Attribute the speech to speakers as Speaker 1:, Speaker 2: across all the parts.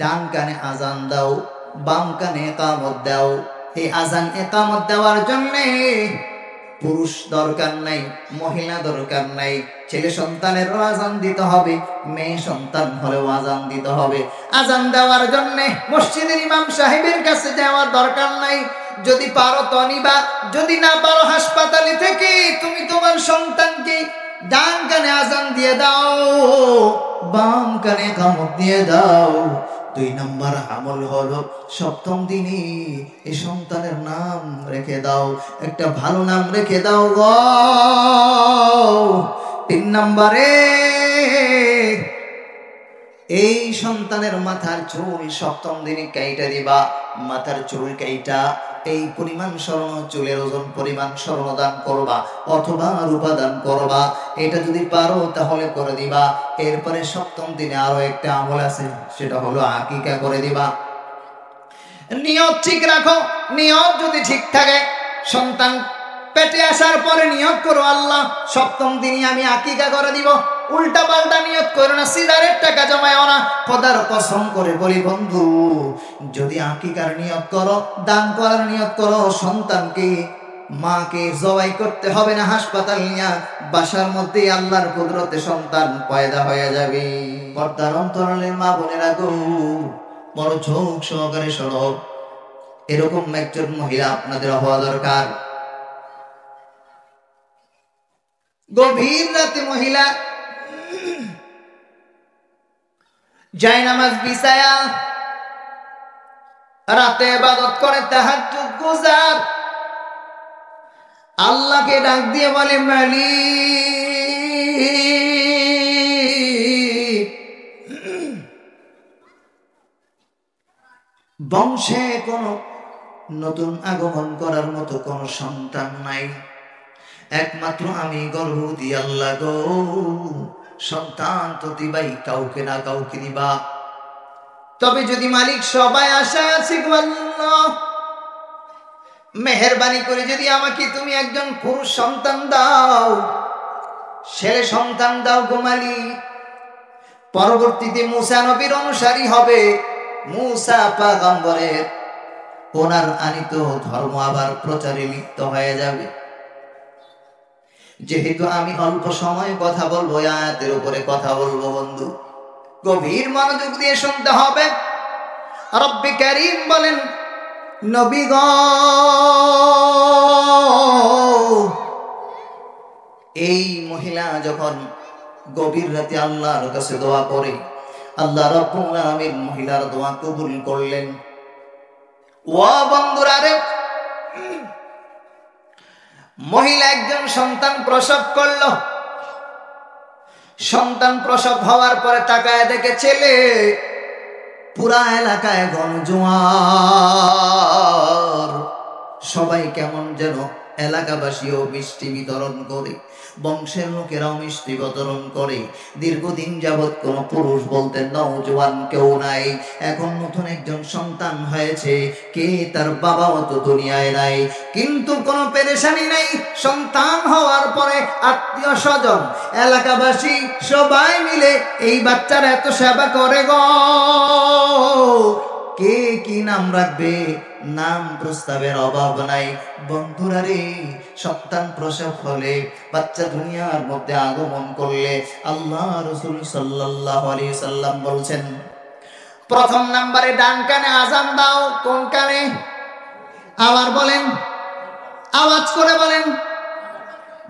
Speaker 1: ডান কানে আজান দাও, বাম কানে ইকামত দাও। এই আজান ইকামত দেওয়ার জন্যে পুরুষ দরকার নাই, মহিলা দরকার নাই। ছেলে সন্তানেরও আজান দিতে হবে, মেয়ে সন্তান হলেও আজান দিতে হবে। আজান দেওয়ার জন্যে মসজিদের ইমাম সাহেবের কাছে যাওয়ার দরকার নাই। যদি পারো তো নিবা, যদি না পারো হাসপাতালে থেকে তুমি তোমার সন্তানকে ডান কানে আজান দিয়ে দাও, বাম কানে ইকামত দিয়ে দাও। 2 নম্বর আমল হলো সপ্তম দিনে এই সন্তানের নাম রেখে দাও, একটা ভালো নাম রেখে দাও গো। 3 নম্বরে এই সন্তানের মাথার চুল সপ্তম দিনে কাইটা দিবা। মাথার চুল কাইটা এই পরিমাণ স্বর্ণ, চুলের ওজন পরিমাণ স্বর্ণ দান করবা অথবা রূপা দান করবা। এটা যদি পারো তাহলে করে দিবা। এরপরে সপ্তম দিনে আরো একটা আমল আছে, সেটা হলো আকিকা করে দিবা। নিয়ত ঠিক রাখো। নিয়ত যদি ঠিক থাকে, সন্তান পেটে আসার পরে নিয়ত করো, আল্লাহ সপ্তম দিনে আমি আকিকা করে দিব। উল্টা পাল্টা নিয়ত করো না, সিগারেট টাকা জমায়ও না। খোদার কসম করে বলি বন্ধু, যদি আকিকার নিয়ত করো, দান করার নিয়ত করো, সন্তানকে মাকে জবাই করতে হবে না হাসপাতাল নিয়া, বাসার মধ্যে আল্লাহর কুদরতে সন্তান পয়দা হয়ে যাবে। পর্দার অন্তরালের মা বোনেরা গো, বড় ঝোঁক সহকারে শোনো, এরকম একজন মহিলা আপনাদের হওয়া দরকার। গভীর রাতে মহিলা জায়নামাজ বিছায়া রাতে ইবাদত করে, তাহাজ্জুদ গুজার, আল্লাহকে ডাক দিয়ে বলে মালিক, বংশে কোনো নতুন আগমন করার মতো কোনো সন্তান নাই, একমাত্র আমি গর্ভবতী, আল্লাহ গো সন্তান তো দিবাই, কাউকে না কাউকে দিবা। তবে যদি মালিক সবাই আশা আছে গো আল্লাহ, মেহেরবানি করে যদি আমাকে তুমি একজন পুরুষ সন্তান দাও, ছেলে সন্তান দাও গো মালিক। পরবর্তীতে মুসা নবীর অনুসারী হবে, মুসা পয়গম্বরের ওনার আনিত ধর্ম আবার প্রচারে লিপ্ত হয়ে যাবে। যেহেতু আমি অল্প সময় কথা বলবো, আয়াতের উপরে কথা বলবো বন্ধু, গভীর মনোযোগ দিয়ে শুনতে হবে। রব্বে কারীম বলেন, নবী গো এই মহিলা যখন গভীর রাতে আল্লাহর কাছে দোয়া করে, আল্লাহ রাব্বুল আলামিন মহিলার দোয়া কবুল করলেন। ও বন্ধুরা রে, মহিলা একজন সন্তান প্রসব করল। সন্তান প্রসব হওয়ার পরে তাকায় দেখে ছেলে। পুরা এলাকায় গণজোয়ার, সবাই কেমন যেন, এলাকাবাসীও মিষ্টি বিতরণ করে, বংশের লোকেরাও মিষ্টি বিতরণ করে। দীর্ঘদিন যাবৎ কোন পুরুষ বলতে নওজোয়ান কেউ নাই। এখন নতুন একজন সন্তান হয়েছে, কে তার বাবাও তো দুনিয়ায় নাই, কিন্তু কোনো পেরেশানি নাই। সন্তান হওয়ার পরে আত্মীয় স্বজন, এলাকাবাসী সবাই মিলে এই বাচ্চার এত সেবা করে গো। কে কি নাম রাখবে, নাম প্রস্তাবের অভাব নাই। বন্ধুরা রে, সন্তান প্রসব হলে, বাচ্চা দুনিয়ার মধ্যে আগমন করলে, আল্লাহ রাসূল সাল্লাল্লাহু আলাইহি সাল্লাম বলছেন, প্রথম নম্বরে ডান কানে আজান দাও। কোন কানে? আবার বলেন, আওয়াজ করে বলেন।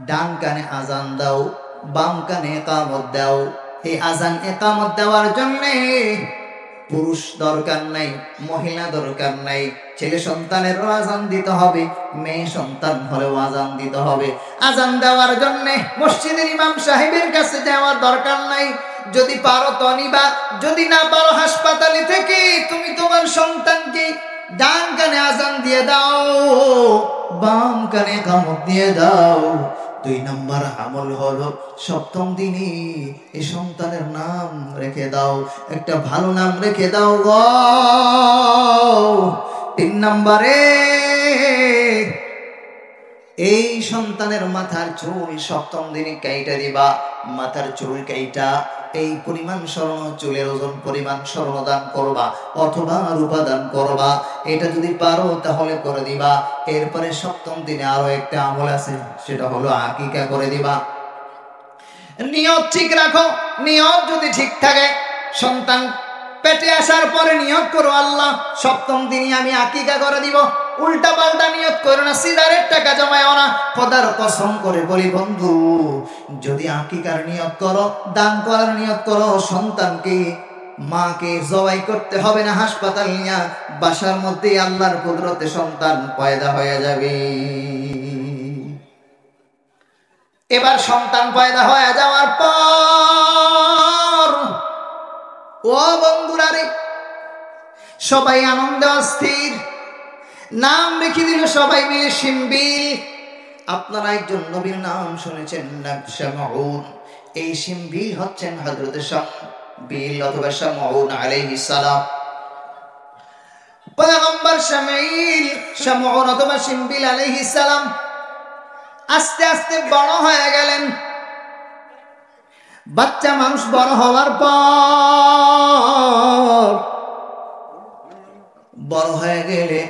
Speaker 1: ডান কানে আজান দাও, বাম কানে ইকামত দাও। এই আজান ইকামত দেওয়ার জন্যে পুরুষ দরকার নাই, মহিলা দরকার নাই। ছেলে সন্তানেরও আজান দিতে হবে, মেয়ে সন্তান হলেও আজান দিতে হবে। আজান দেওয়ার জন্যে মসজিদের ইমাম সাহেবের কাছে যাওয়ার দরকার নাই। যদি পারো তো নিবা, যদি না পারো হাসপাতালে থেকে তুমি তোমার সন্তানকে ডান কানে আজান দিয়ে দাও, বাম কানে ইকামত দিয়ে দাও। 2 নম্বর আমল হলো সপ্তম দিনে এই সন্তানের নাম রেখে দাও, একটা ভালো নাম রেখে দাও গো। 3 নম্বরে এই সন্তানের মাথার চুল সপ্তম দিনে কাইটা দিবা। মাথার চুল কাইটা এই পরিমাণ স্বর্ণ, চুলের ওজন পরিমাণ স্বর্ণ দান করবা অথবা রূপা দান করবা। এটা যদি পারো তাহলে করে দিবা। এরপরে 7ম দিনে আরো একটা আমল আছে, সেটা হলো আকিকা করে দিবা। নিয়ত ঠিক রাখো। নিয়ত যদি ঠিক থাকে, সন্তান পেটে আসার পরে নিয়ত করো, আল্লাহ 7ম দিনই আমি আকিকা করে দিব। উল্টা পাল্টা নিয়ত করো না, সিজারের টাকা জমায়ও না। খোদার কসম করে বলি বন্ধু, যদি আকিকার নিয়ত করো, দান করার নিয়ত করো, সন্তানকে মাকে জবাই করতে হবে না হাসপাতাল নিয়ে, বাসার মধ্যেই আল্লাহর কুদরতে সন্তান পয়দা হয়ে যাবে। এবার সন্তান পয়দা হয়ে যাওয়ার পর ও বন্ধুরা রে, সবাই আনন্দে অস্থির। নাম রেখে দিল সবাই মিলে শিমবিল। আপনারা একজন নবীর নাম শুনেছেন, শামউন। এই শিমবিল হচ্ছেন হযরত শামবিল অথবা শামউন আলাইহিস সালাম। পয়গম্বর শামউন অথবা শিমবিল আলাইহিস সালাম আস্তে আস্তে বড় হয়ে গেলেন। বাচ্চা মানুষ বড় হওয়ার পর বড় হয়ে গেলে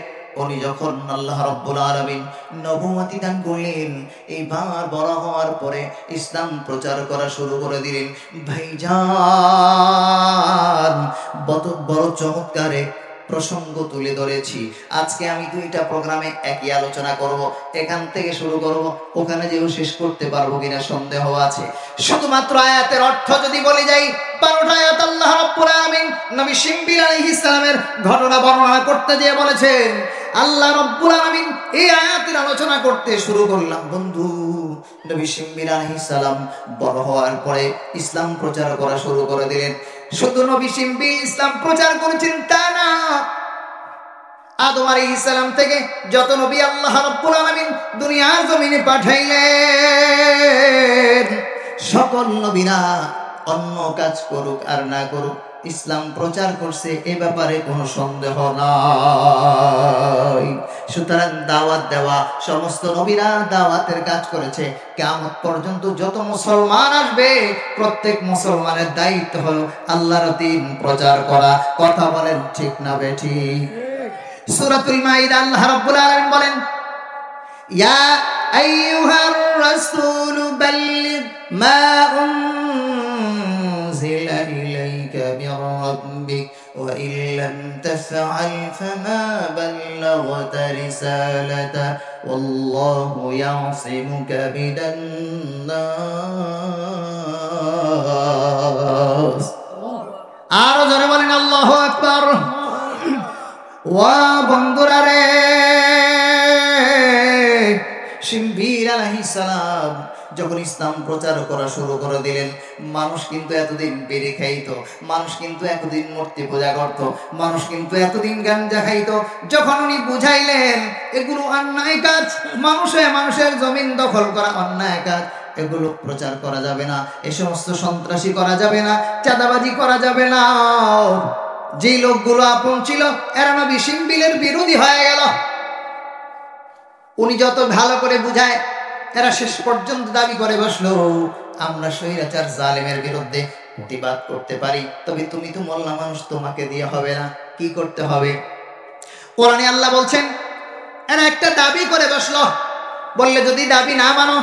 Speaker 1: উনি যখন আল্লাহ রাব্বুল আলামিন নবুয়তি দান করলেন, এইবার বড় হওয়ার পরে ইসলাম প্রচার করা শুরু করে দিলেন। ভাইজান, বড় চমৎকার প্রসঙ্গ তুলে ধরেছি। আজকে আমি 2টা প্রোগ্রামে একই আলোচনা করব। এখান থেকে শুরু করব, ওখানে যেও শেষ করতে পারবো কিনা সন্দেহ আছে। শুধুমাত্র আয়াতের অর্থ যদি বলে যাই, 12টা আয়াত আল্লাহ রাব্বুল আলামিন নবী শিমবিল আলাইহিস সালামের ঘটনা বর্ণনা করতে দিয়ে বলেছেন। আল্লাহ রাব্বুল আলামিন এই আয়াতের আলোচনা করতে শুরু করলাম বন্ধু। নবী শিমবিল আলাইহিস সালাম বড় হওয়ার পরে ইসলাম প্রচার করা শুরু করে দিলেন। শুধু নবী শিমবিল ইসলাম প্রচার করেছেন তা না, আদম আলাইহিস সালাম থেকে যত নবী আল্লাহ রাব্বুল আলামিন দুনিয়ার জমিনে পাঠাইলেন, সকল নবীরা অন্য কাজ করুক আর না করুক, ইসলাম প্রচার করছে, এ ব্যাপারে কোনো সন্দেহ নাই। সুতরাং দাওয়াত দেওয়া, সমস্ত নবীরা দাওয়াতের কাজ করেছে। কিয়ামত পর্যন্ত যত মুসলমান আসবে, প্রত্যেক মুসলমানের দায়িত্ব হলো আল্লাহর দ্বীন প্রচার করা। কথা বলেন ঠিক না বেঠিক? সূরাতুল মাইদা আল্লাহ রাব্বুল আলামিন বলেন, ইয়া আইয়ুহার রাসূল বাল্লিগ মা উনজিলা ইলাইকা মির রাব্বিক ওয়া ইন লাম তাফআল ফামা বাল্লাগতা রিসালাতা ওয়াল্লাহু ইয়াসিমুকা মিনান নাস। আরো জোরে বলেন আল্লাহু আকবার। ওয়া বন্ধুরা রে, শিমবিল আলাইহিস সালাম যখন ইসলাম প্রচার করা শুরু করে দিলেন, মানুষ কিন্তু এতদিন বেড়ে খাইতো, মানুষ কিন্তু এতদিন মূর্তি পূজা করত, মানুষ কিন্তু এতদিন গাঞ্জা খাইতো। যখন উনি বুঝাইলেন এগুলো অন্যায় কাজ, মানুষের জমিন দখল করা অন্যায় কাজ, এগুলো প্রচার করা যাবে না, এই সমস্ত সন্ত্রাসী করা যাবে না, চাঁদাবাজি করা যাবে না, যে লোকগুলো আপন ছিল এরা নবী শিমবিলের বিরোধী হয়ে গেল। উনি যত ভালো করে বুঝায়, এরা শেষ পর্যন্ত দাবি করে বসলো, আমরা স্বৈরাচার জালেমের বিরুদ্ধে প্রতিবাদ করতে পারি, তবে তুমি তো মোল্লা মানুষ, তোমাকে দিয়ে হবে না। কি করতে হবে? কোরআনে আল্লাহ বলছেন, এরা একটা দাবি করে বসলো, বললে যদি দাবি না মানো,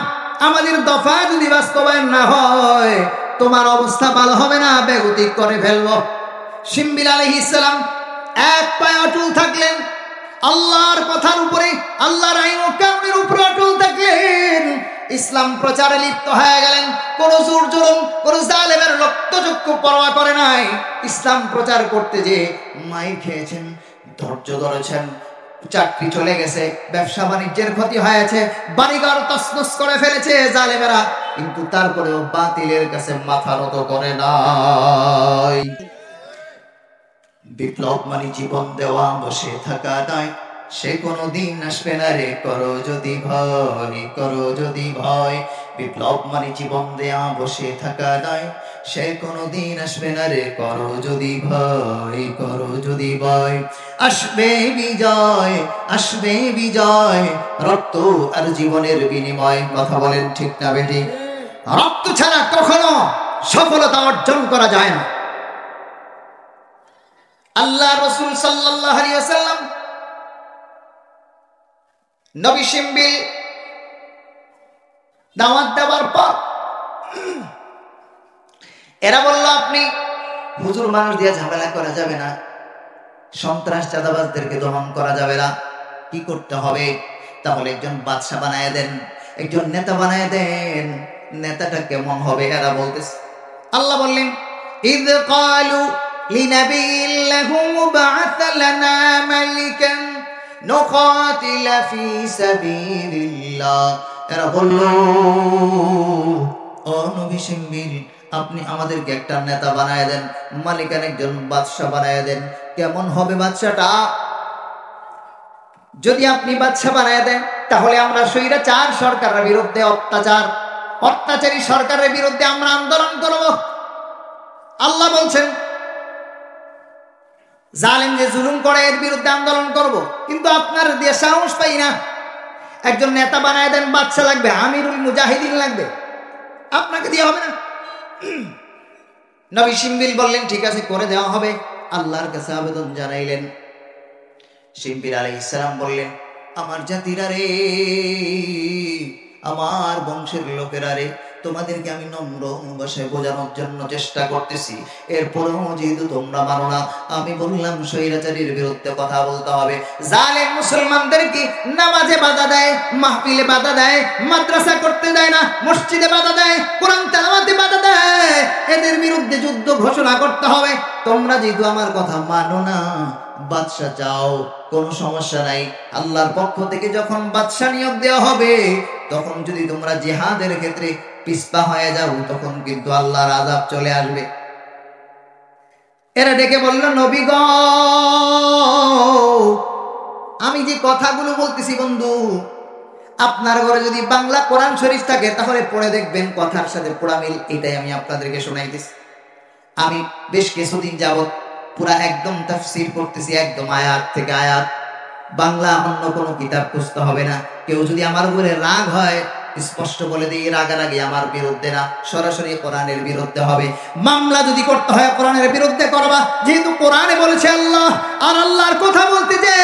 Speaker 1: আমাদের দফা যদি বাস্তবায়ন না হয়, তোমার অবস্থা ভালো হবে না, বেগতিক করে ফেলবো। শিমবিল আলাইহিস সালাম এক পায়ে অটল থাকলেন, আল্লাহর কথার উপরে, আল্লাহর আইন ও কানুনের উপরে অটল থাকলেন, ইসলাম প্রচারে লিপ্ত হয়ে গেলেন। কোন জোর জুলুম, কোন জালেমের রক্তচক্ষু পরোয়া করে নাই। ইসলাম প্রচার করতে যে মাই খেয়েছেন, ধৈর্য ধরেছেন, চাকরি চলে গেছে, ব্যবসা বাণিজ্যের ক্ষতি হয়েছে, বাড়িঘর তছনছ করে ফেলেছে জালেমেরা, কিন্তু তারপরেও বাতিলের কাছে মাথা নত করে নাই। বিপ্লব মানে জীবন দেওয়া, বসে থাকা নয়, সে কোনদিন আসবে না রে, করো যদি ভয়, করো যদি ভয়। বিপ্লব মানে জীবন দেয়া, বসে থাকা নয়, সে কোনদিন আসবে না রে, করো যদি ভয়, করো যদি ভয়। আসবে বিজয়, আসবে বিজয়, রক্ত আর জীবনের বিনিময়। কথা বলেন ঠিক না বেটি? রক্ত ছাড়া কখনো
Speaker 2: সফলতা অর্জন করা যায় না। আল্লাহ রাসূল সাল্লাল্লাহু আলাইহি ওয়াসাল্লাম নবী শিমবিল দাওয়াত দেওয়ার পর এরা বলল, আপনি হুজুর, মানুষ দিয়ে ঝামেলা করা যাবে না, সন্ত্রাস চাঁদাবাজদেরকে দমন করা যাবে না, কি করতে হবে? তাহলে একজন বাদশা বানায় দেন, একজন নেতা বানায় দেন। নেতাটা কেমন হবে? এরা বলতেছে। আল্লাহ বললেন, ইয ক্বালু লিনাবিয়্যিন লাহু মুবআথ লানা মালিকান নুকাতিলা ফি সাবিলিল্লাহ। এরা বলল, ও নবী শিমবিল, আপনি আমাদেরকে একটা নেতা বানায় দেন, মালিকান একজন বাদশা বানায় দেন। কেমন হবে বাদশাটা? যদি আপনি বাদশা বানায় দেন তাহলে আমরা স্বৈরাচার সরকারের বিরুদ্ধে, অত্যাচারী সরকারের বিরুদ্ধে আমরা আন্দোলন করব। আল্লাহ বলছেন, জালেম যে জুলুম করে এর বিরুদ্ধে আন্দোলন করব, কিন্তু আপনার দিয়ে সাহস পাই না। একজন নেতা বানায় দেন, বাদশা লাগবে, আমিরুল মুজাহিদিন লাগবে, আপনাকে দিয়ে হবে না। নবী শিমবিল বললেন, ঠিক আছে, করে দেওয়া হবে। আল্লাহর কাছে আবেদন জানাইলেন। শিমবিল আলাইহিস সালাম বললেন, আমার জাতিরা রে, আমার বংশের লোকেরা রে, তোমাদেরকে আমি নম্র ভাষায় বোঝানোর জন্য চেষ্টা করতেছি, এরপরেও যেহেতু তোমরা মানো না, আমি বললাম স্বৈরাচারীর বিরুদ্ধে কথা বলতে হবে। জালেম মুসলমানদেরকে নামাজে বাধা দেয়, মাহফিলে বাধা দেয়, মাদ্রাসা করতে দেয় না, মসজিদে বাধা দেয়, কোরআন তেলাওয়াতে বাধা দেয়, এদের বিরুদ্ধে যুদ্ধ ঘোষণা করতে হবে। তোমরা যেহেতু আমার কথা মানো না, বাদশা চাও, কোনো সমস্যা নাই। আল্লাহর পক্ষ থেকে যখন বাদশা নিয়োগ দেওয়া হবে, তখন যদি তোমরা জিহাদের ক্ষেত্রে পিছপা হয়ে যাও, তখন কিন্তু আল্লাহর আযাব চলে আসবে। এরা ডেকে বলল, নবী গো, আমি যে কথাগুলো বলতেছি বন্ধু, আপনার ঘরে যদি বাংলা কোরআন শরীফ থাকে তাহলে পড়ে দেখবেন কথার সাথে পুরা মিল। এটাই আমি আপনাদেরকে শোনাইতেছি। আমি বেশ কিছুদিন যাবত পুরা একদম তাফসীর করতেছি, একদম আয়াত থেকে আয়াত। বাংলা অন্য কোনো কিতাব খুঁজতে হবে না। কেউ যদি আমার উপরে রাগ হয়, স্পষ্ট বলে দিই, রাগারাগি আমার বিরুদ্ধে না, সরাসরি কোরআনের বিরুদ্ধে হবে। মামলা যদি করতে হয় কোরআনের বিরুদ্ধে করবা, যেহেতু কোরআনে বলেছে আল্লাহ, আর আল্লাহর কথা বলতে যে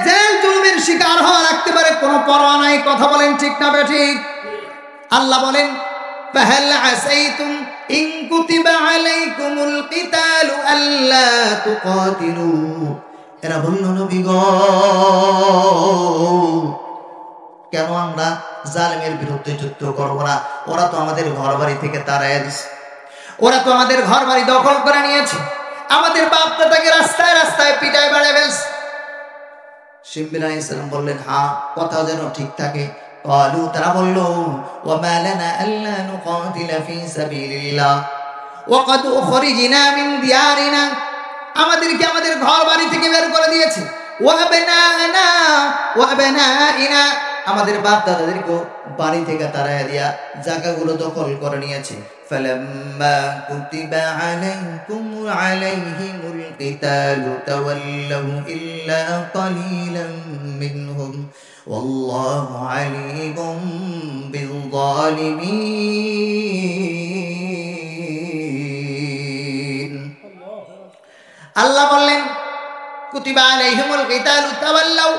Speaker 2: জেল জুলুমের শিকার হওয়া রাখতে পারে, কোনো পরোয়া নাই। কথা বলেন ঠিক না বেঠিক? আল্লাহ বলেন, ফাহাল আসাইতুম ইন কুতিবা আলাইকুমুল কিতালু আল্লা তুকাতিলু। এরা বলল, নবী গো, কেন আমরা জালেমের বিরুদ্ধে যুদ্ধ করব না? ওরা তো আমাদের ঘর বাড়ি থেকে তাড়াইয়া দিছে, ওরা তো আমাদের ঘর বাড়ি দখল করে নিয়েছে, আমাদের বাপ দাদাকে রাস্তায় রাস্তায় পিটায় বেড়ে ফেলছে। শিমবিল আলাইহিস সালাম বললেন, হ্যাঁ, কথা যেন ঠিক থাকে। ক্বালু, তারা বলল, ওয়া মা লানা আল্লা নুকাতিলা ফি সাবিলিল্লাহ ওয়া ক্বাদ উখরিজনা মিন দিয়ারিনা, আমাদেরকে আমাদের ঘর বাড়ি থেকে বের করে দিয়েছে। ওয়া আবনানা ওয়া আবনাইনা, আমাদের বাপ দাদাদেরকে বাড়ি থেকে তাড়াইয়া দিয়া জায়গাগুলো দখল করে নিয়েছে। ফালাম্মা কুতিবা আলাইহিমুল কিতালু তাওয়াল্লাউ ইল্লা ক্বালিলাম মিনহুম ওয়াল্লাহু আলীমুম বিল যালিমিন। আল্লাহ বললেন, কুতিবা আলাইহিমুল কিতালু তাওয়াল্লাউ,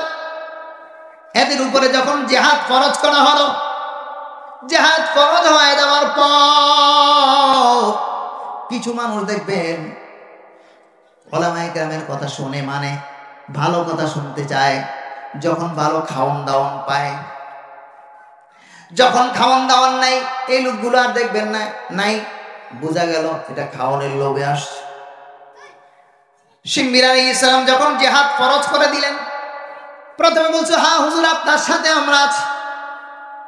Speaker 2: এদের উপরে যখন জিহাদ ফরজ করা হলো, জিহাদ ফরজ হয়ে যাওয়ার পর কিছু মানুষ দেখবেন উলামায়ে কেরামের কথা শুনে, মানে ভালো কথা শুনতে চায়, যখন ভালো খাওয়ান দাওয়ান পায়, যখন খাওয়ান দাওয়ান নাই, এই লোকগুলো আর দেখবেন না, নাই, বোঝা গেল এটা খাওয়ানোর লোভে আসছে। শিমবিল আলাইহিস সালাম যখন জিহাদ ফরজ করে দিলেন, প্রথমে বলছে, হ্যাঁ হুজুর, আপনার সাথে আমরা আছি।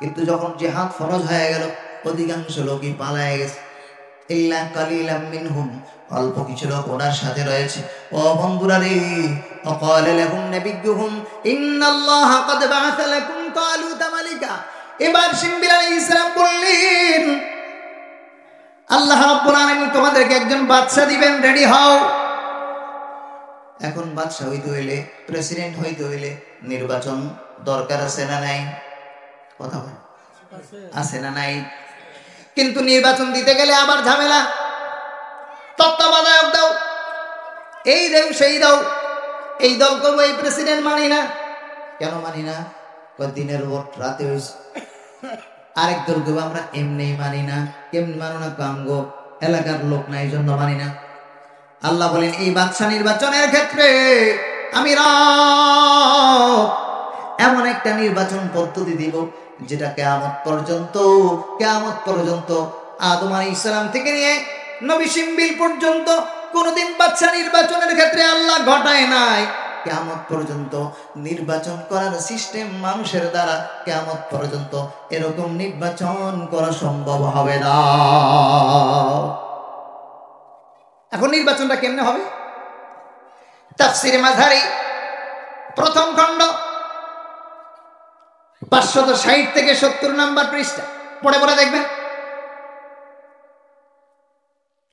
Speaker 2: কিন্তু যখন জিহাদ ফরজ হয়ে গেল, অধিকাংশ লোকই পালায় গেছে। ইল্লা কালিলাম মিনহুম, অল্প কিছু লোক ওনার সাথে রয়েছে। ও বন্ধুরা রে, وقال لهم نبيهم إن الله قد بعث لكم طالوت ملكا। এবার শিমবিল আলাইহিস সালাম বললেন, আল্লাহ রাব্বুল আলামিন তোমাদেরকে একজন বাদশা দিবেন, রেডি হও। এখন বাদশা হইতে হইলে, প্রেসিডেন্ট হইতে হইলে নির্বাচন দরকার আছে না নাই? কথা বল, আছে না নাই? কিন্তু নির্বাচন দিতে গেলে আবার ঝামেলা। তত্ত্বাবধায়ক দাও, এই দেও সেই দাও। এই দল করবো, এই প্রেসিডেন্ট মানি না। কেন মানি না? দিনের ভোট রাতে হয়েছে। আরেক দল করবো আমরা এমনি মানি না। কেমনি মানো না? কামগো এলাকার লোক না, এই জন্য মানি না। আল্লাহ বলেন এই বাদশা নির্বাচনের ক্ষেত্রে আমি রব এমন একটা নির্বাচন পদ্ধতি দিব যেটা কিয়ামত পর্যন্ত আদম আলাইহিস সালাম থেকে নিয়ে নবী শিমবিল পর্যন্ত কোনদিন বাদশা নির্বাচনের ক্ষেত্রে আল্লাহ ঘটায় নাই। কিয়ামত পর্যন্ত নির্বাচন করার সিস্টেম মানুষের দ্বারা কিয়ামত পর্যন্ত এরকম নির্বাচন করা সম্ভব হবে না। এখন নির্বাচনটা কেমনে হবে? তাফসীরে মাযহারি প্রথম খণ্ড 560 থেকে 70 নম্বর পৃষ্ঠা পড়ে পড়ে দেখবেন।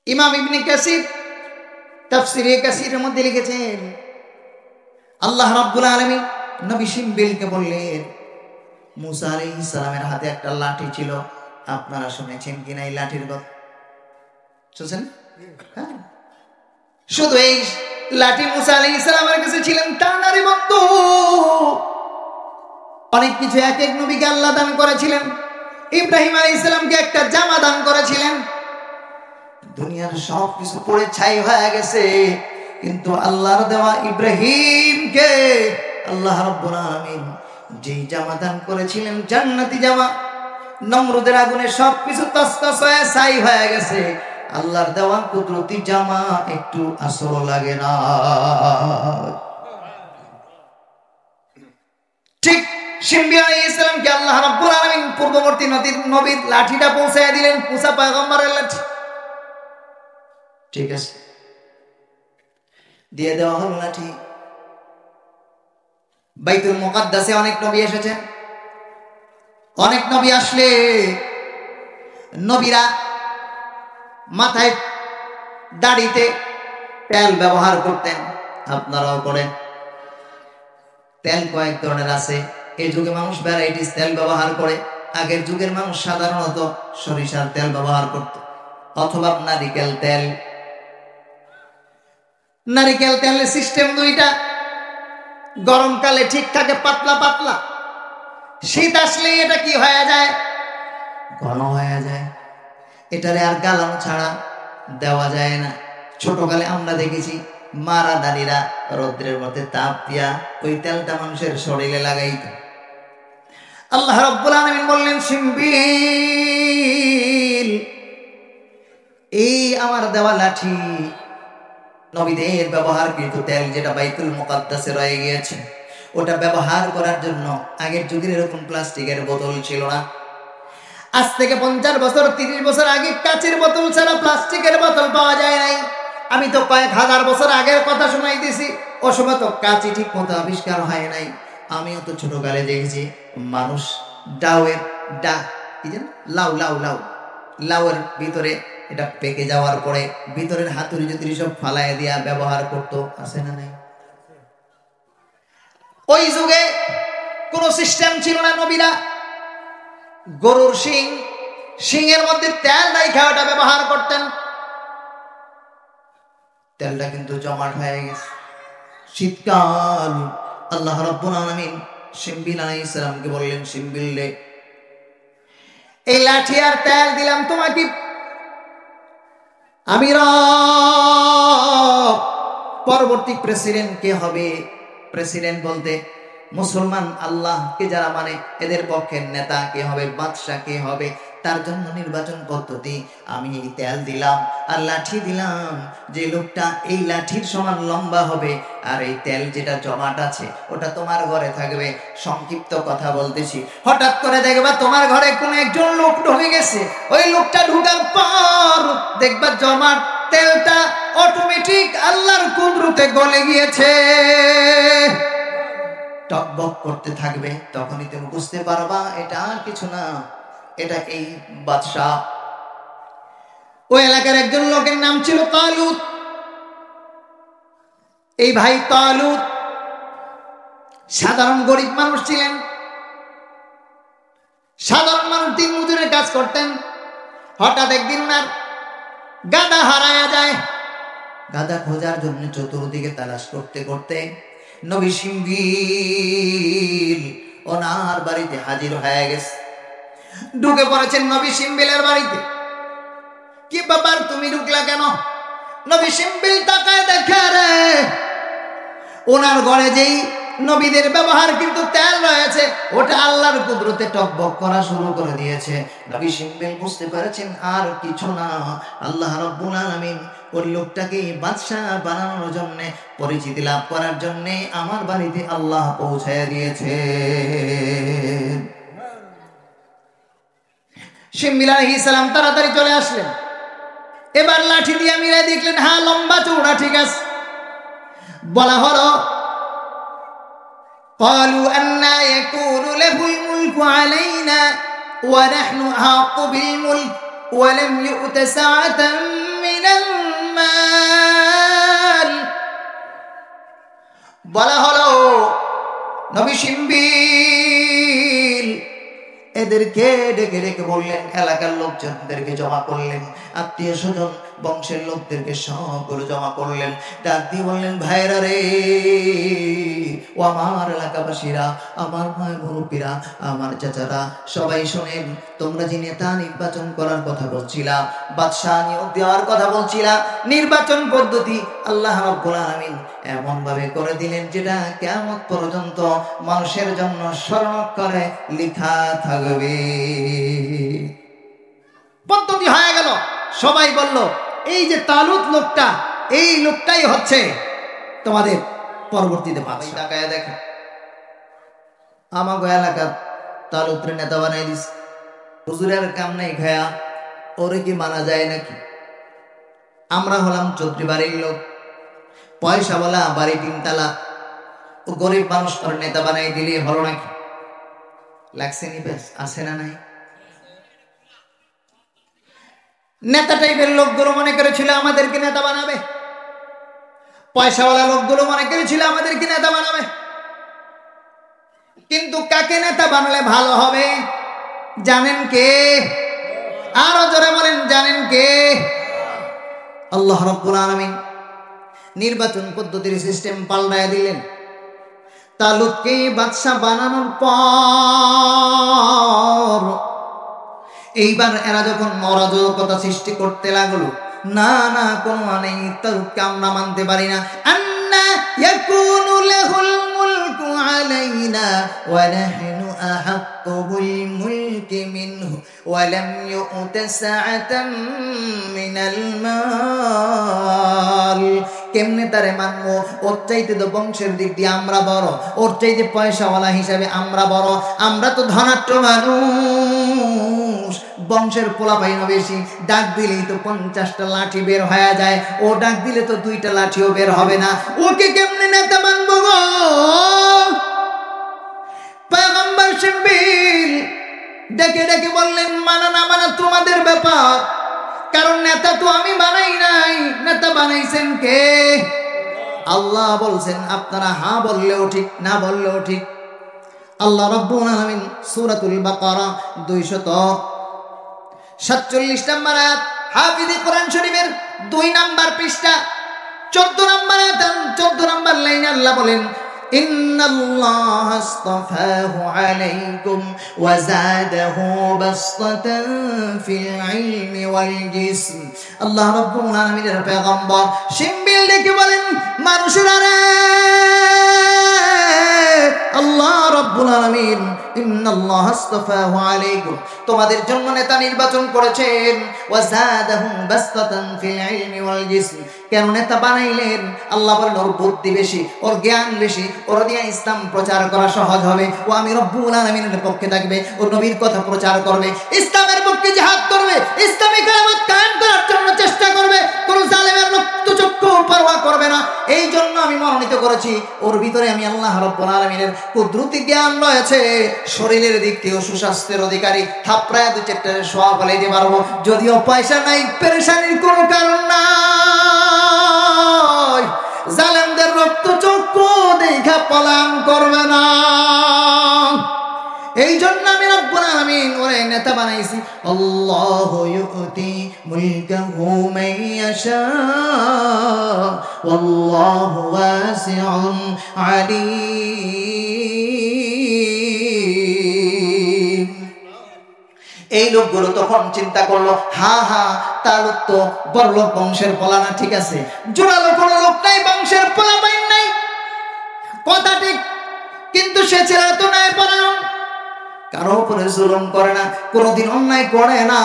Speaker 2: ইমাম ইবনে কাসির তাফসীরে কাসিরের মধ্যে লিখেছেন, আল্লাহ রাব্বুল আলামিন নবী শিমবিলকে বললেন, মুসা আলাইহিস সালামের হাতে একটা লাঠি ছিল। আপনারা শুনেছেন কিনা এই লাঠির কথা? শুনছেন? হ্যাঁ, শুধু এই লাঠি মুসা আলাইহিস সালামের কাছে ছিলেন তা না রে বন্ধু, অনেক কিছু এক এক নবীকে আল্লাহ দান করেছিলেন। ইব্রাহিম আলাইহিস সালামকে একটা জামা দান করেছিলেন। দুনিয়ার সব কিছু পড়ে ছাই হয়ে গেছে, কিন্তু আল্লাহর দেওয়া ইব্রাহিমকে আল্লাহ রাব্বুল আলামিন যেই জামা দান করেছিলেন, জান্নাতি জামা, নমরুদের আগুনে সবকিছু তছনছ হয়ে ছাই হয়ে গেছে, আল্লাহর দেওয়া কুদরতি জামা একটু আসর লাগে না। ঠিক শিমবিল আলাইহিস সালামকে আল্লাহ রাব্বুল আলামিন পূর্ববর্তী নবীর লাঠিটা পৌঁছায় দিলেন, মুসা পয়গম্বরের লাঠি। ঠিক আছে, দিয়ে দেওয়া হলো লাঠি। বাইতুল মুকাদ্দাসে অনেক নবী এসেছেন। অনেক নবী আসলে নবীরা মাথায় দাড়িতে তেল ব্যবহার করতেন। আপনারাও করেন। তেল কয়েক ধরনের আছে। এই যুগে মানুষ ভ্যারাইটিস তেল ব্যবহার করে। আগের যুগের মানুষ সাধারণত সরিষার তেল ব্যবহার করত, অথবা নারিকেল তেল। নারিকেল তেলের সিস্টেম দুইটা। গরমকালে ঠিক থাকে পাতলা পাতলা, শীত আসলে এটা কি হয়ে যায়? ঘন হয়ে যায়। এটারে আর গালাম ছাড়া দেওয়া যায় না। ছোটকালে আমরা দেখেছি মারা দাঁড়িরা রৌদ্রের মধ্যে তাপ দিয়া ওই তেলটা মানুষের শরীরে লাগাইত। আল্লাহ রাব্বুল আলামিন বললেন, শিমবিল, এই আমার দেওয়া লাঠি নবীদের ব্যবহারকৃত তেল যেটা বাইতুল মুকাদ্দাসে রয়ে গিয়েছে, ওটা ব্যবহার করার জন্য আগের যুগের এরকম প্লাস্টিকের বোতল ছিল না। আজ থেকে 50 বছর 30 বছর আগে কাচের বোতল ছাড়া প্লাস্টিকের বোতল পাওয়া যায় নাই। আমি তো কয়েক হাজার বছর আগের কথা শুনাইতেছি। ও সময় তো কাচি ঠিক মতো আবিষ্কার হয় নাই। আমিও তো ছোটকালে দেখেছি মানুষ লাউয়ের ভিতরে এটা পেকে যাওয়ার পরে ভিতরের হাতুড়ি জুতুড়ি সব ফালায় দিয়া ব্যবহার করতো। আছে না নাই? ওই যুগে কোন সিস্টেম ছিল না। নবীরা গরুর শিংয়ের মধ্যে তেল নাই খাওয়াটা ব্যবহার করতেন। তেলটা কিন্তু জমাট হয়ে গেছে। শীতকাল, আল্লাহ রাব্বুল আলামিন শিমবিল আলাইহিস সালামকে বললেন, শিমবিল রে, এই লাঠি আর তেল দিলাম তোমাকে, আমি রব। পরবর্তী প্রেসিডেন্ট কে হবে? প্রেসিডেন্ট বলতে মুসলমান আল্লাহকে যারা মানে এদের পক্ষের নেতা কে হবে, বাদশা কে হবে, তার জন্য নির্বাচন পদ্ধতি আমি এই তেল দিলাম আর লাঠি দিলাম। যে লোকটা এই লাঠির সমান লম্বা হবে আর এই তেল যেটা জমাট আছে ওটা তোমার ঘরে থাকবে। সংক্ষিপ্ত কথা বলতেছি, হঠাৎ করে দেখবা তোমার ঘরে কোন একজন লোক ঢুকে গেছে। ওই লোকটা ঢুকার পর দেখবা জমাট তেলটা অটোমেটিক আল্লাহর কুদরতে গলে গিয়েছে, টকবক করতে থাকবে। তখনই তুমি বুঝতে পারবা এটা আর কিছু না, এটা এই বাদশাহ। ওই এলাকার একজন লোকের নাম ছিল তালুত। এই ভাই তালুত সাধারণ গরিব মানুষ ছিলেন। সাধারণ মানুষ দিন মজুরের কাজ করতেন। হঠাৎ একদিন ওনার গাধা হারায়া যায়। গাধা খোঁজার জন্য চতুর্দিকে তালাশ করতে করতে নবী শিমবিল ওনার বাড়িতে হাজির হয়ে গেছে। ঢুকে পড়েছেন নবী শিমবিলের বাড়িতে। কি ব্যাপার, তুমি ঢুকলা কেন? নবী শিমবিল তাকায় দেখে রে ওনার ঘরে যেই নবীদের ব্যবহার কিন্তু তেল রয়েছে, ওটা আল্লাহর কুদরতে টকবক করা শুরু করে দিয়েছে। নবী শিমবিল বুঝতে পেরেছেন আর কিছু না, আল্লাহ রাব্বুল আলামিন ওই লোকটাকে বাদশা বানানোর জন্য, পরিচিতি লাভ করার জন্য আমার বাড়িতে আল্লাহ পৌঁছায় দিয়েছে। শিমবিল আলাইহিস সালাম তাড়াতাড়ি চলে আসলেন। এবার লাঠি দিয়ে মিলাই দেখলেন, হ্যাঁ লম্বা চৌড়া ঠিক আছে। বলা হলো قالوا أنا يكون له الملك علينا ونحن أحق بالملك ولم يؤت سعة من المال। বলা হলো নবী শিমবিল এদেরকে ডেকে ডেকে বললেন, এলাকার লোকজনদেরকে জমা করলেন, আত্মীয় স্বজন বংশের লোকদেরকে সবগুলো জমা করলেন। ডাক দিয়ে বললেন, ভাইরা রে, ও আমার এলাকাবাসীরা, আমার ভাই মুরব্বীরা, আমার চাচারা, সবাই শোনেন। তোমরা যে নেতা নির্বাচন করার কথা বলছিলা, বাদশাহ নিয়োগ দেওয়ার কথা বলছিলা, নির্বাচন পদ্ধতি আল্লাহ রাব্বুল আলামিন এমন ভাবে করে দিলেন যেটা কিয়ামত পর্যন্ত মানুষের জন্য স্মরণাক্ষরে লেখা থাকবে। পদ্ধতি হয়ে গেল। সবাই বলল, এই যে তালুত লোকটা, এই লোকটাই হচ্ছে তোমাদের পরবর্তীতে বাদশা। তাকায় দেখে আমাগো এলাকার তালুতের নেতা বানাই দিস। হুজুরের কাম নাই খায়া ওরে কি মানা যায় নাকি? আমরা হলাম চৌধুরী বাড়ির লোক, পয়সা বলা বাড়ি তিনতলা, ও গরিব মানুষ তোর নেতা বানাই দিলে হলো নাকি? লাগছে নি? বেশ আছে না নাই? নেতা টাইপের লোকগুলো মনে করেছিল আমাদেরকে নেতা বানাবে, পয়সাওয়ালা লোকগুলো মনে করেছিল আমাদেরকে নেতা বানাবে। কিন্তু কাকে নেতা বানালে ভালো হবে জানেন কে? আরো জোরে বলেন, জানেন কে? আল্লাহ রাব্বুল আলামিন নির্বাচন পদ্ধতির সিস্টেম পাল্টায় দিলেন। তালুতকে বাদশা বানানোর পর এইবার এরা যখন অরাজকতা সৃষ্টি করতে লাগলো, না না কোনো মানে তালুতকে আমরা মানতে পারি না। আন্না ইয়াকুনু লাহুল মুলকু আলাইনা ওয়া নাহনু আহাক্কু বিল মুলকি মিনহু ওয়া লাম ইউতা সাআতাম মিনাল মাল। কেমনে তারে মানবো? ওর চাইতে তো বংশের দিক দিয়ে আমরা বড়, ওর চাইতে পয়সাওয়ালা হিসাবে আমরা বড়, আমরা তো ধনাঢ্য মানুষ, বংশের পোলাপাইনও বেশি, ডাক দিলেই তো 50টা লাঠি বের হয়ে যায়, ও ডাক দিলে তো 2টা লাঠিও বের হবে না, ওকে কেমনে নেতা মানবো গো? পয়গম্বর শিমবিল ডেকে ডেকে বললেন, মানা না মানা তোমাদের ব্যাপার, কারণ নেতা তো আমি বানাই নাই, নেতা বানাইছেন কে? আল্লাহ বলছেন। আপনারা হ্যাঁ বললেও ঠিক, না বললেও ঠিক। আল্লাহ রাব্বুল আলামিন সূরাতুল বাকারা 247 নম্বর আয়াত, হাফিজে কোরআন শরীফের 2 নম্বর পৃষ্ঠা 14 নম্বর আয়াত, 14 নম্বর লাইনে আল্লাহ বলেন, ইন্নাল্লাহা আসতাফাহু আলাইকুম ওয়া যাদাহু বাসতাতান ফিল ইলমি ওয়াল জিসম। আল্লাহ রাব্বুল আলামিনের পয়গম্বর শিমবিল ডেকে বলেন, মানুষেরা রে, আল্লাহ রাব্বুল আলামিন ইন্নাল্লাহা আসতাফাহু আলাইকুম তোমাদের জন্য নেতা নির্বাচন করেছেন, ওয়া যাদাহু বাসতাতান ফিল ইলমি ওয়াল জিসম। কেন নেতা বানাইলেন? আল্লাহ বলেন, ওর বুদ্ধি বেশি, ওর জ্ঞান বেশি, ওর দিয়ে ইসলাম প্রচার করা সহজ হবে, ও আমি রব্বুল আলামিনের পক্ষে থাকবে, ও নবীর কথা প্রচার করবে, ইসলামের পক্ষে জিহাদ করবে, ইসলামী খেলাফত কায়েম করার জন্য চেষ্টা করবে, কোন জালেমের রক্তচক্ষু পরোয়া করবে না। এই জন্য আমি মনোনীত করেছি। ওর ভিতরে আমি আল্লাহ রব্বুল আলামিনের কুদরতি জ্ঞান রয়েছে, শরীরের দিক থেকে সুস্বাস্থ্যের অধিকারী, থাপড়ায় 2-4 সোয়া ফেলে দিতে পারবো। যদিও পয়সা নাই, পেরেশানির কোনো কারণ নাই, জালেমদের রক্তচক্ষু দেখা পলায়ন করবে না। এই জন্য আমি রব্বুল আলামিন ওরে নেতা বানাইছি। আল্লাহু ইউতি মুলকাহু মান ইয়াশা ওয়াল্লাহু ওয়াসিউন আলিম। এই লোকগুলো তখন চিন্তা করলো, তালুত তো বড়লোক বংশের পোলা না, ঠিক আছে, জোরালো কোনো লোক নাই, বংশের পোলা পাইন নাই, কথা ঠিক, কিন্তু সে ছেলে তো নাই পরায়ণ, কারো উপরে জুলুম করে না, কোনোদিন অন্যায় করে না,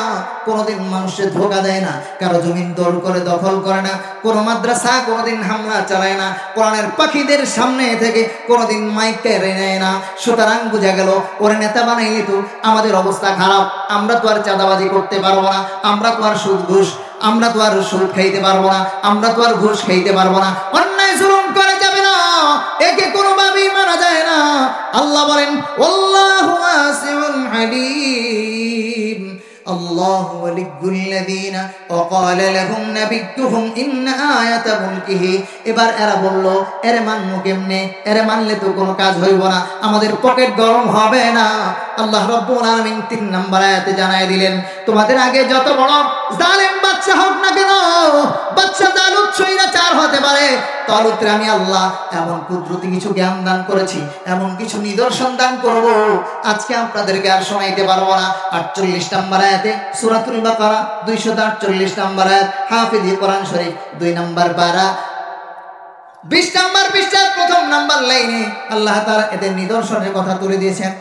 Speaker 2: কোনোদিন মানুষের ধোকা দেয় না, কারো জমিন দৌড় করে দখল করে না, কোনো মাদ্রাসা কোনোদিন হামলা চালায় না, কোরআনের পাখিদের সামনে থেকে কোনোদিন মাইক কেড়ে নেয় না। সুতরাং বোঝা গেল ওরে নেতা বানাইলে তো আমাদের অবস্থা খারাপ। আমরা তো আর চাঁদাবাজি করতে পারবো না, আমরা তো আর সুদ ঘুষ, আমরা তো আর সুদ খাইতে পারবো না, আমরা তো আর ঘুষ খাইতে পারবো না, অন্যায় জুলুম করা যাবে না, একে কোনোভাবেই মানা যায় না। আল্লাহ বলেন আল্লাহু ওয়াসিউন আলিম। আল্লাহু ওয়ালিয়্যুল্লাযীনা ওয়া ক্বালা লাহুম নাবিয়্যুহুম ইন্না আয়াতা মুলকিহি। এবার এরা বলল, এরে মানমু কেমনে, এরে মানলে তো কোনো কাজ হইব না, আমাদের পকেট গরম হবে না। আল্লাহ রাব্বুল আলামিন 3 নম্বর আয়াতে জানায় দিলেন, তোমাদের আগে যত বড় জালেম বাদশা হোক না কেন, বাদশা জালুত স্বৈরাচার হতে পারে, তালুতরে আমি আল্লাহ এমন কুদরতি কিছু জ্ঞান দান করেছি, এমন কিছু নিদর্শন দান করব, আজকে আপনাদেরকে আর শোনাইতে পারবো না। 48 নম্বর আয়াতে সূরাতুল বাকারা 248 নম্বর আয়াত, হাফিজি কোরআন শরীফ 2 নম্বর পারা 20 নম্বর পৃষ্ঠার 1 নম্বর লাইনে আল্লাহ তাআলা এদের নিদর্শনের কথা তুলে দিয়েছেন।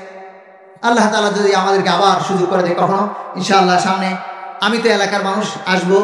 Speaker 2: আল্লাহ তাআলা যদি আমাদেরকে আবার সুযোগ করে দেয় কখনো, ইনশাআল্লাহ সামনে আমি তো এলাকার মানুষ, আসবো।